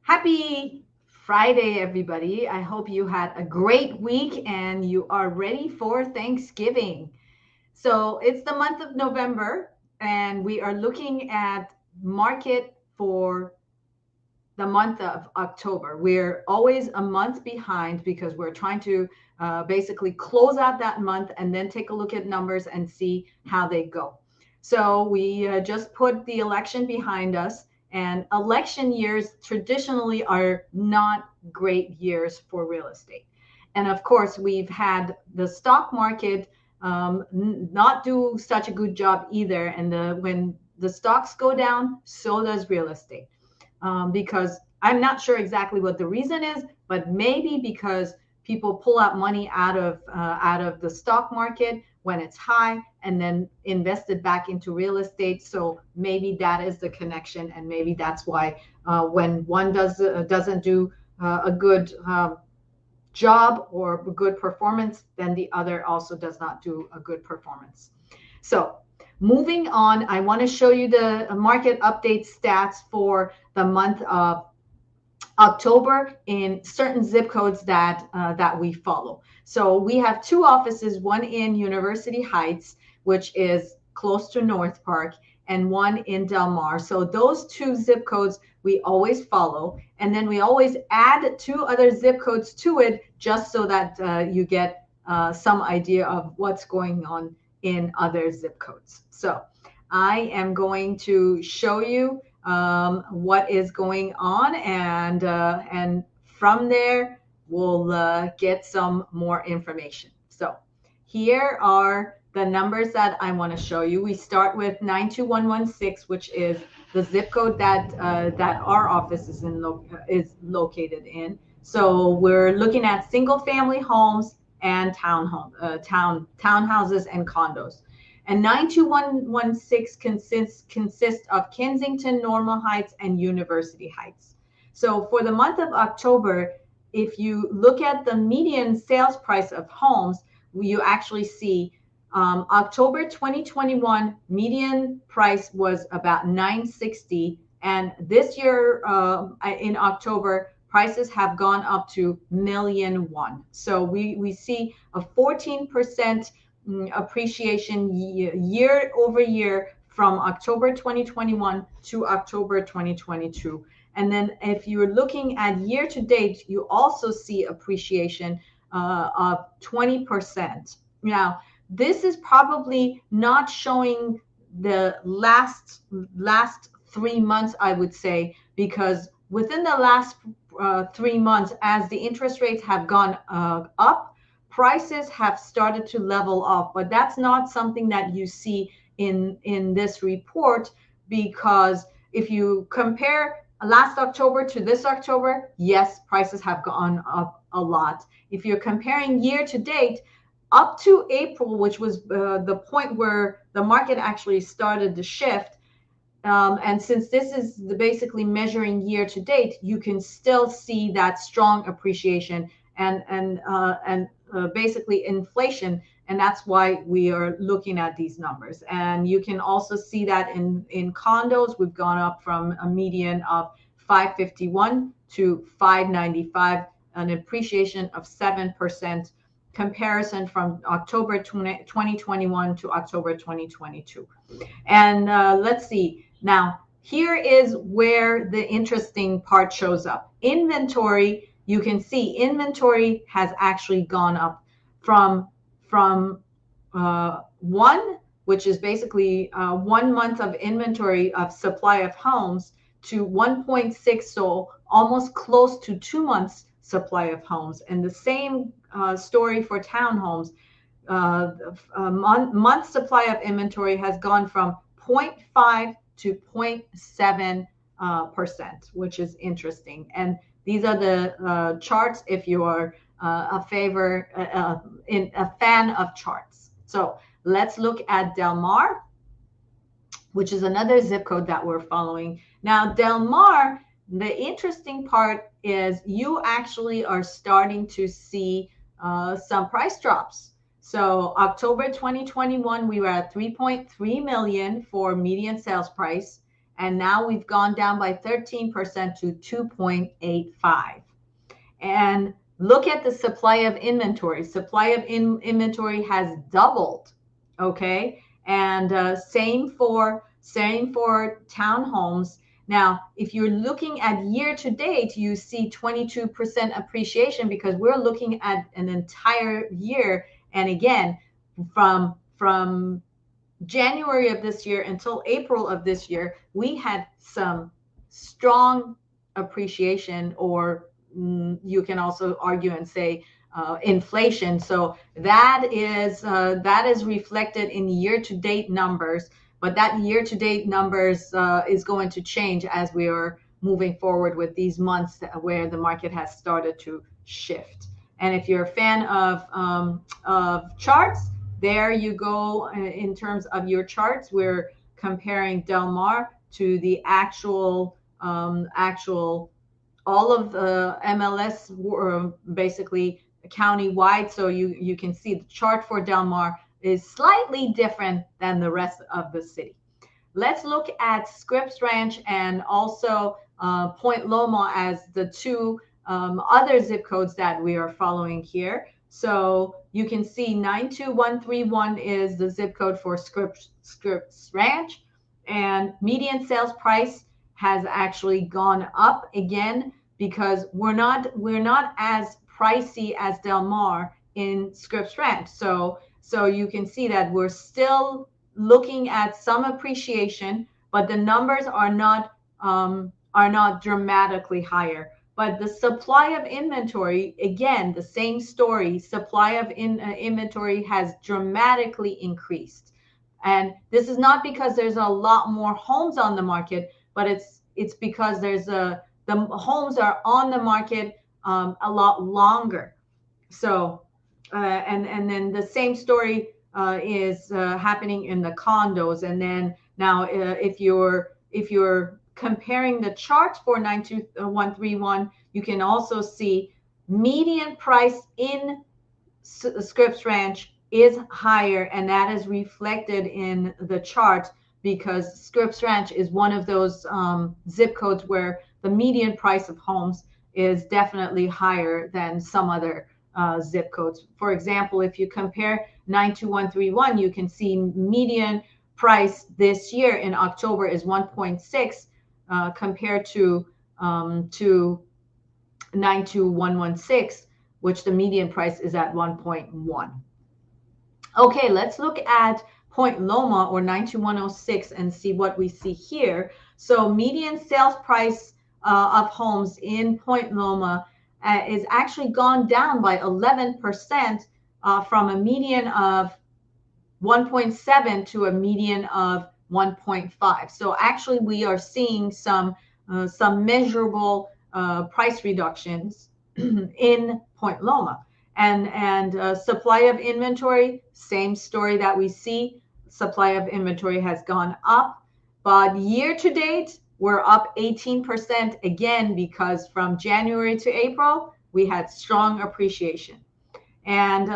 Happy Friday, everybody. I hope you had a great week and you are ready for Thanksgiving. So it's the month of November, and we are looking at market for the month of October. We're always a month behind because we're trying to basically close out that month and then take a look at numbers and see how they go. So we just put the election behind us, and election years traditionally are not great years for real estate. And of course, we've had the stock market not do such a good job either. And when the stocks go down, so does real estate, because I'm not sure exactly what the reason is, but maybe because people pull out money out of the stock market when it's high and then invest it back into real estate. So maybe that is the connection, and maybe that's why when one doesn't do a good job or a good performance, then the other also does not do a good performance. So moving on, I want to show you the market update stats for the month of October in certain zip codes that we follow. So we have two offices, one in University Heights, which is close to North Park, and one in Del Mar. So those two zip codes we always follow, and then we always add two other zip codes to it just so that you get some idea of what's going on in other zip codes. So I am going to show you what is going on, and from there we'll get some more information. So here are the numbers that I want to show you. We start with 92116, which is the zip code that our office is located in. So we're looking at single family homes and townhouses and condos. And 92116 consists of Kensington, Normal Heights, and University Heights. So for the month of October, if you look at the median sales price of homes, you actually see October 2021 median price was about 960, and this year in October prices have gone up to $1,000,001. So we see a 14% appreciation year over year from October 2021 to October 2022. And then if you're looking at year to date, you also see appreciation of 20%. Now, this is probably not showing the last 3 months, I would say, because within the last 3 months, as the interest rates have gone up, prices have started to level off. But that's not something that you see in this report, because if you compare last October to this October, yes, prices have gone up a lot. If you're comparing year to date, up to April, which was the point where the market actually started to shift, and since this is basically measuring year to date, you can still see that strong appreciation and basically inflation, and that's why we are looking at these numbers. And you can also see that in condos, we've gone up from a median of 551 to 595, an appreciation of 7%. Comparison from October 2021 to October 2022. And let's see. Now, here is where the interesting part shows up. Inventory, you can see inventory has actually gone up from one, which is basically 1 month of inventory of supply of homes, to 1.6, so almost close to 2 months supply of homes. And the same story for townhomes. Month supply of inventory has gone from 0.5 to 0.7%, which is interesting. And these are the charts if you are a fan of charts. So let's look at Del Mar, which is another zip code that we're following. Now, Del Mar, the interesting part is you actually are starting to see some price drops. So October 2021, we were at 3.3 million for median sales price. and now we've gone down by 13% to 2.85. And look at the supply of inventory. Supply of inventory has doubled. Okay, and same for townhomes. Now, if you're looking at year to date, you see 22% appreciation because we're looking at an entire year. And again, from January of this year until April of this year, we had some strong appreciation, or you can also argue and say inflation. So that is reflected in year-to-date numbers, but that year-to-date numbers is going to change as we are moving forward with these months where the market has started to shift. And if you're a fan of charts, there you go. In terms of your charts, we're comparing Del Mar to the actual all of the MLS were basically county-wide. So you can see the chart for Del Mar is slightly different than the rest of the city. Let's look at Scripps Ranch and also Point Loma as the two other zip codes that we are following here. So you can see 92131 is the zip code for Scripps Ranch, and median sales price has actually gone up again because we're not as pricey as Del Mar in Scripps Ranch. So you can see that we're still looking at some appreciation, but the numbers are not dramatically higher. But the supply of inventory, again, the same story, supply of inventory has dramatically increased. And this is not because there's a lot more homes on the market, but it's because the homes are on the market a lot longer. So, and then the same story is happening in the condos. And then now if you're comparing the charts for 92131, you can also see median price in Scripps Ranch is higher, and that is reflected in the chart because Scripps Ranch is one of those zip codes where the median price of homes is definitely higher than some other zip codes. For example, if you compare 92131, you can see median price this year in October is 1.6 compared to 92116, which the median price is at 1.1. Okay, let's look at Point Loma or 92106 and see what we see here. So median sales price of homes in Point Loma is actually gone down by 11% from a median of 1.7 to a median of 1.5. So actually we are seeing some measurable price reductions in Point Loma. And supply of inventory, same story that we see. Supply of inventory has gone up, but year to date, we're up 18% again because from January to April, we had strong appreciation. And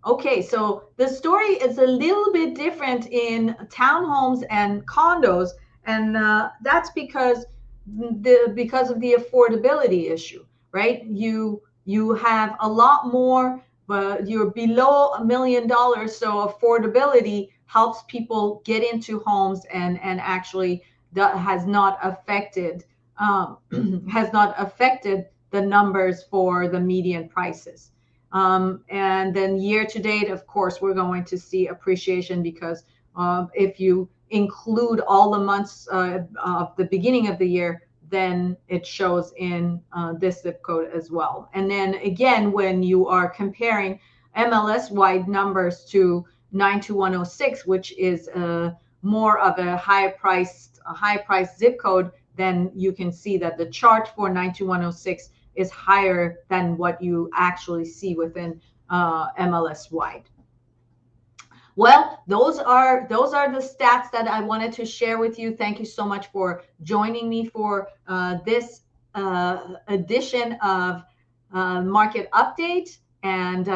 okay, so the story is a little bit different in townhomes and condos, and that's because of the affordability issue, right? You have a lot more, but you're below $1 million, so affordability helps people get into homes, and actually that has not affected the numbers for the median prices. And then year to date, of course, we're going to see appreciation because if you include all the months of the beginning of the year, then it shows in this zip code as well. And then again, when you are comparing MLS-wide numbers to 92106, which is more of a high-priced zip code, then you can see that the chart for 92106 is higher than what you actually see within MLS-wide. Well, those are the stats that I wanted to share with you. Thank you so much for joining me for this edition of Market Update. And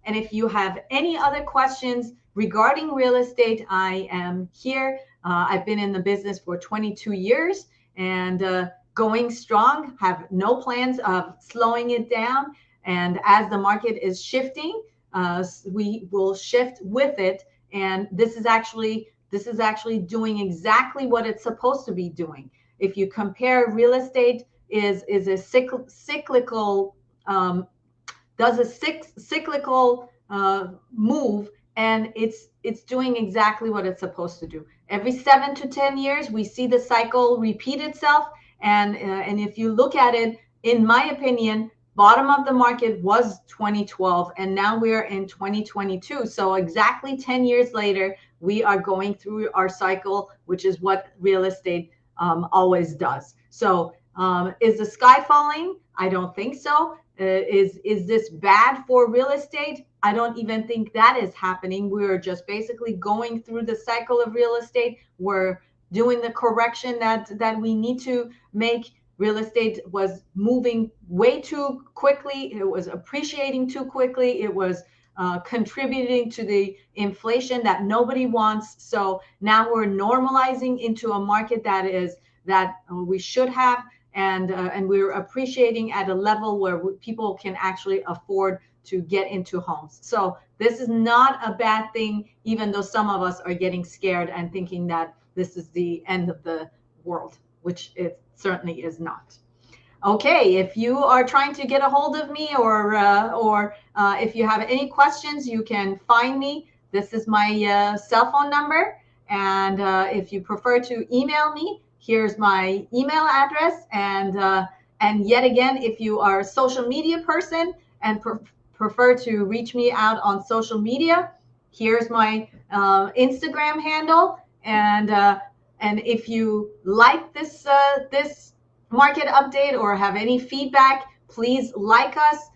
if you have any other questions regarding real estate, I am here I've been in the business for 22 years and going strong, have no plans of slowing it down. And as the market is shifting, we will shift with it. And this is actually doing exactly what it's supposed to be doing. If you compare, real estate is a cyclical does a cyclical move, and it's doing exactly what it's supposed to do. Every 7 to 10 years, we see the cycle repeat itself, and if you look at it, in my opinion, bottom of the market was 2012, and now we're in 2022. So exactly 10 years later, we are going through our cycle, which is what real estate always does. So is the sky falling? I don't think so. Is this bad for real estate? I don't even think that is happening. We're just basically going through the cycle of real estate. We're doing the correction that we need to make. Real estate was moving way too quickly. It was appreciating too quickly. It was contributing to the inflation that nobody wants. So now we're normalizing into a market that we should have, and we're appreciating at a level where people can actually afford to get into homes. So this is not a bad thing, even though some of us are getting scared and thinking that this is the end of the world, which it certainly is not. Okay, if you are trying to get a hold of me, or if you have any questions, you can find me. This is my cell phone number, and if you prefer to email me, here's my email address. And yet again, if you are a social media person and prefer to reach me out on social media, here's my Instagram handle. And if you like this market update or have any feedback, please like us.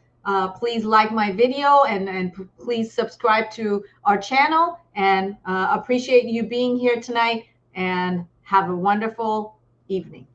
Please like my video, and please subscribe to our channel. And appreciate you being here tonight, and have a wonderful evening.